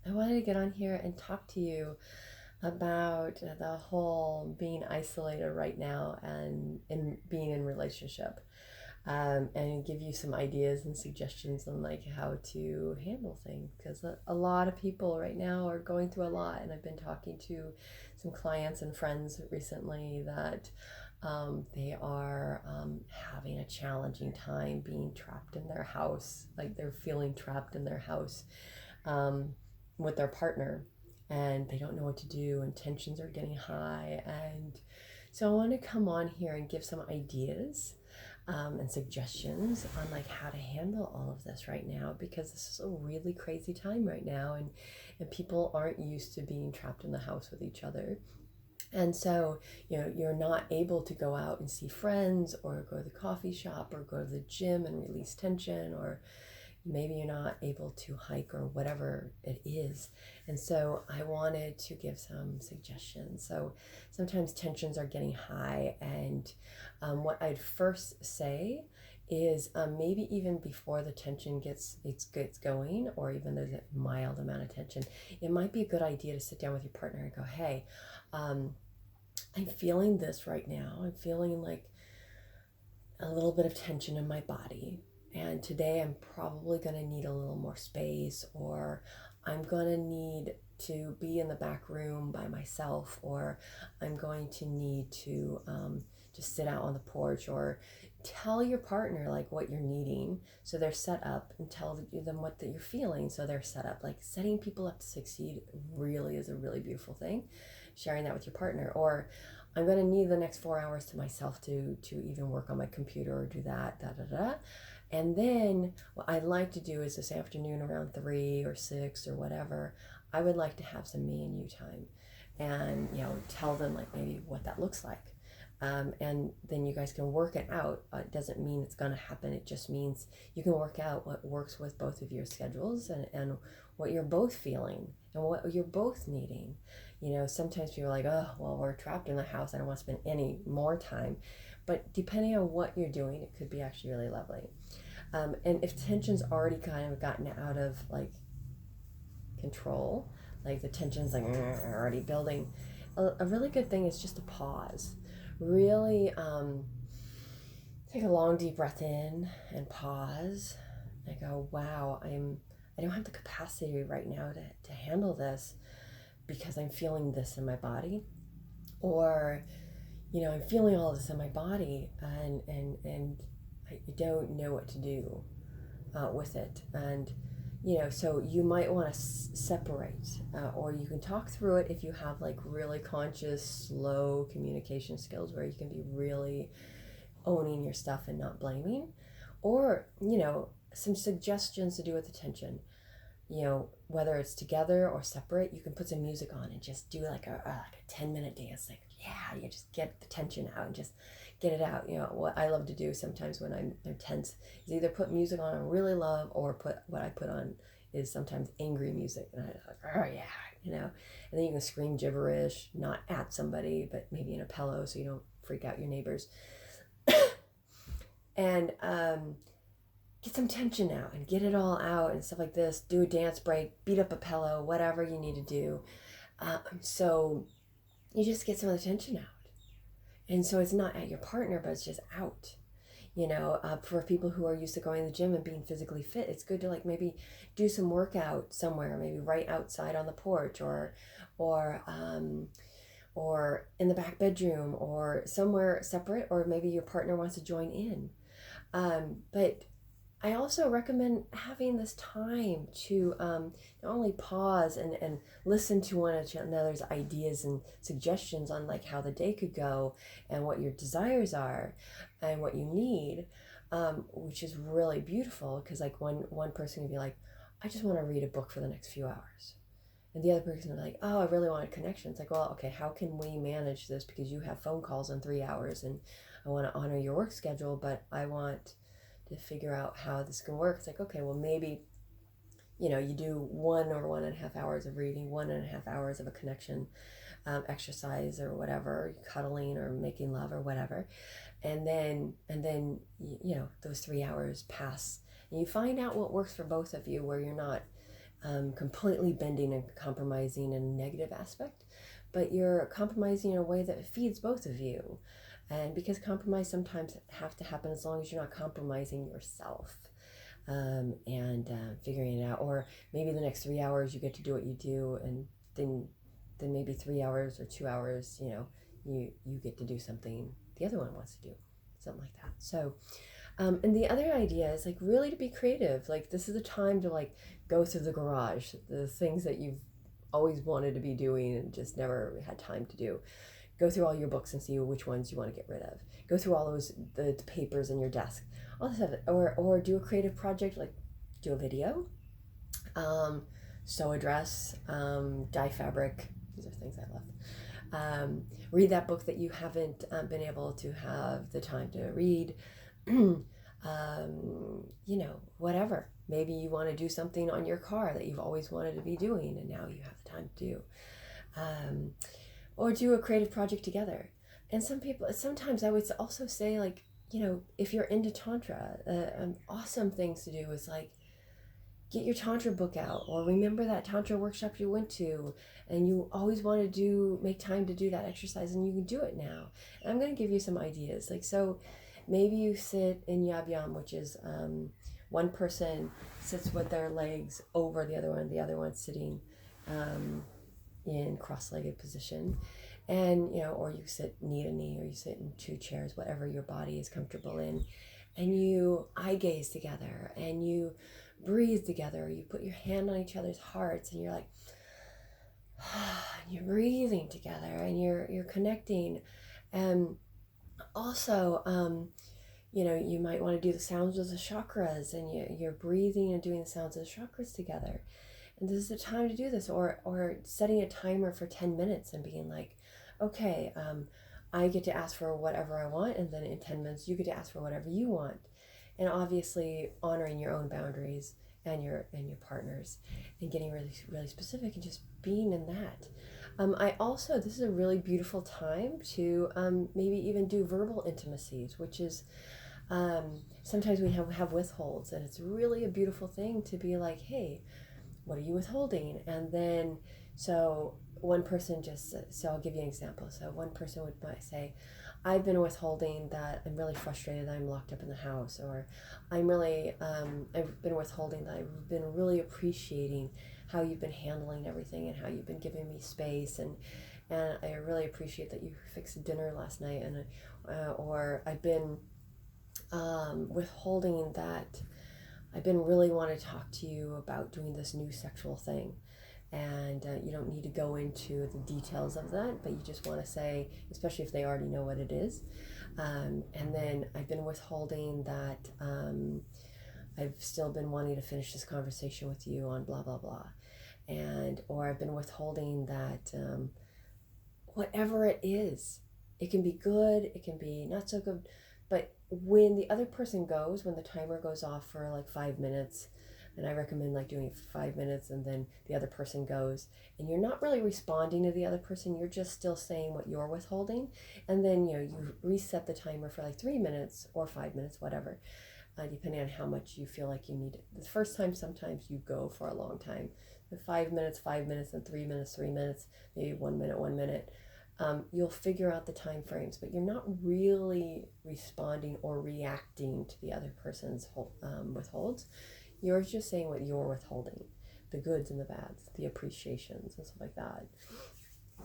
I wanted to get on here and talk to you about the whole being isolated right now and in being in relationship, and give you some ideas and suggestions on like how to handle things because a lot of people right now are going through a lot, and I've been talking to some clients and friends recently that they are having a challenging time being trapped in their house, like they're feeling trapped in their house um, with their partner, and they don't know what to do, and tensions are getting high. And so I want to come on here and give some ideas and suggestions on like how to handle all of this right now, because this is a really crazy time right now, and people aren't used to being trapped in the house with each other. And so, you're not able to go out and see friends or go to the coffee shop or go to the gym and release tension, or maybe you're not able to hike or whatever it is. And so I wanted to give some suggestions. So sometimes tensions are getting high, and what I'd first say is maybe even before the tension gets going, or even there's a mild amount of tension, it might be a good idea to sit down with your partner and go, hey, I'm feeling this right now. I'm feeling like a little bit of tension in my body. And today I'm probably going to need a little more space, or I'm going to need to be in the back room by myself, or I'm going to need to just sit out on the porch, or tell your partner like what you're needing so they're set up, and tell them what that you're feeling so they're set up. Like setting people up to succeed really is a really beautiful thing, sharing that with your partner. Or I'm going to need the next 4 hours to myself to even work on my computer or do that, da da da. And then what I'd like to do is this afternoon around 3 or 6 or whatever, I would like to have some me and you time, and tell them like maybe what that looks like. And then you guys can work it out. It doesn't mean it's going to happen. It just means you can work out what works with both of your schedules, and what you're both feeling and what you're both needing. Sometimes people are like, oh, well, we're trapped in the house. I don't want to spend any more time. But depending on what you're doing, it could be actually really lovely. And if tension's already kind of gotten out of like control, like the tension's like already building, a really good thing is just to pause. Really take a long deep breath in and pause and go, wow, I don't have the capacity right now to handle this because I'm feeling this in my body. Or I'm feeling all this in my body, and I don't know what to do with it. And so you might want to separate, or you can talk through it if you have like really conscious slow communication skills where you can be really owning your stuff and not blaming. Or some suggestions to do with attention, whether it's together or separate. You can put some music on and just do like a 10-minute dance. Like, yeah, you just get the tension out and just get it out. What I love to do sometimes when I'm tense is either put music on I really love, or what I put on is sometimes angry music. And I'm like, oh yeah, and then you can scream gibberish, not at somebody, but maybe in a pillow so you don't freak out your neighbors. And get some tension out and get it all out and stuff like this. Do a dance break, beat up a pillow, whatever you need to do. So you just get some of the tension out. And so it's not at your partner, but it's just out. For people who are used to going to the gym and being physically fit, it's good to like maybe do some workout somewhere, maybe right outside on the porch, or in the back bedroom, or somewhere separate, or maybe your partner wants to join in. But I also recommend having this time to not only pause and listen to one another's ideas and suggestions on like how the day could go and what your desires are and what you need, which is really beautiful, because like one person can be like, I just want to read a book for the next few hours. And the other person is like, oh, I really want a connection. It's like, well, okay, how can we manage this? Because you have phone calls in 3 hours, and I want to honor your work schedule, but I want to figure out how this can work. It's like, okay, well, maybe, you do 1 or 1.5 hours of reading, 1.5 hours of a connection exercise or whatever, cuddling or making love or whatever. And then, those 3 hours pass, and you find out what works for both of you, where you're not completely bending and compromising in a negative aspect, but you're compromising in a way that feeds both of you. And because compromise sometimes have to happen as long as you're not compromising yourself, and figuring it out. Or maybe the next 3 hours you get to do what you do, and then maybe 3 hours or 2 hours, you get to do something the other one wants to do, something like that. So and the other idea is like really to be creative. Like this is a time to like go through the garage, the things that you've always wanted to be doing and just never had time to do. Go through all your books and see which ones you want to get rid of. Go through all those the papers in your desk, all this stuff, or do a creative project like do a video, sew a dress, dye fabric. These are things I love. Read that book that you haven't been able to have the time to read. Whatever. Maybe you want to do something on your car that you've always wanted to be doing and now you have the time to do. Or do a creative project together. And sometimes I would also say, like, if you're into Tantra, awesome things to do is like get your Tantra book out, or remember that Tantra workshop you went to and you always want to make time to do that exercise, and you can do it now. And I'm going to give you some ideas. Like, so maybe you sit in Yabyam, which is one person sits with their legs over the other one sitting in cross-legged position. And, or you sit knee to knee, or you sit in two chairs, whatever your body is comfortable in. And you eye gaze together, and you breathe together. You put your hand on each other's hearts, and you're like, you're breathing together, and you're connecting. And also, you might want to do the sounds of the chakras, and you're breathing and doing the sounds of the chakras together. And this is the time to do this, or setting a timer for 10 minutes and being like, okay, I get to ask for whatever I want, and then in 10 minutes you get to ask for whatever you want. And obviously honoring your own boundaries and your partners, and getting really, really specific and just being in that. This is a really beautiful time to maybe even do verbal intimacies, which is sometimes we have withholds, and it's really a beautiful thing to be like, hey, what are you withholding? And then, so one person so I'll give you an example. So one person might say, I've been withholding that I'm really frustrated that I'm locked up in the house, or I've been withholding that I've been really appreciating how you've been handling everything and how you've been giving me space, and I really appreciate that you fixed dinner last night, and or I've been withholding that I've been really wanting to talk to you about doing this new sexual thing. And you don't need to go into the details of that, but you just want to say, especially if they already know what it is. And then I've been withholding that I've still been wanting to finish this conversation with you on blah, blah, blah. Or I've been withholding that whatever it is, it can be good, it can be not so good, but when the other person goes, when the timer goes off for like 5 minutes, and I recommend like doing 5 minutes, and then the other person goes, and you're not really responding to the other person, you're just still saying what you're withholding. And then, you reset the timer for like 3 minutes or 5 minutes, whatever, depending on how much you feel like you need it. The first time, sometimes you go for a long time. The 5 minutes, and 3 minutes, 3 minutes, maybe 1 minute, 1 minute. You'll figure out the time frames, but you're not really responding or reacting to the other person's withholds. You're just saying what you're withholding, the goods and the bads, the appreciations and stuff like that.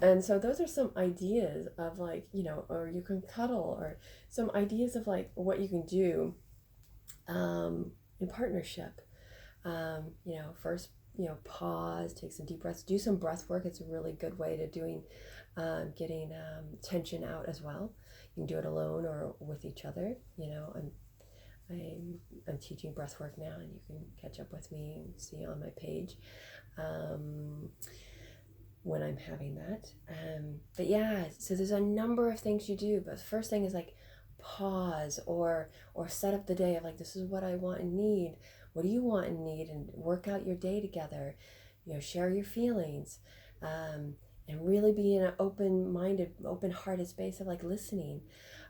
And so those are some ideas of like, or you can cuddle, or some ideas of like what you can do in partnership. First, pause, take some deep breaths, do some breath work. It's a really good way to getting tension out as well. You can do it alone or with each other. I'm teaching breath work now, and you can catch up with me and see on my page when I'm having that. But yeah, so there's a number of things you do. But the first thing is like pause, or set up the day of like, this is what I want and need. What do you want and need? And work out your day together. Share your feelings, and really be in an open-minded, open-hearted space of like listening,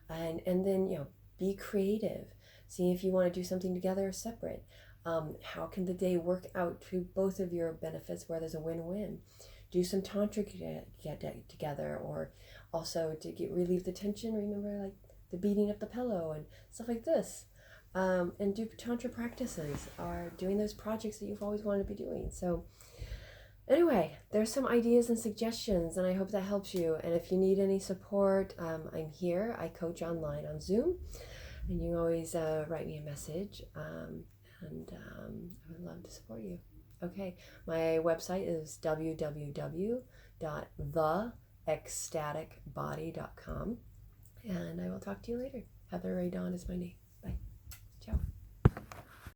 and then be creative. See if you want to do something together or separate. How can the day work out to both of your benefits where there's a win-win? Do some tantric get together, or also to relieve the tension. Remember, like the beating of the pillow and stuff like this. And do tantra practices, or doing those projects that you've always wanted to be doing. So anyway, there's some ideas and suggestions, and I hope that helps you. And if you need any support, I'm here. I coach online on Zoom, and you can always write me a message, and I would love to support you. Okay, my website is www.theecstaticbody.com, and I will talk to you later. Heather Ray Dawn is my name.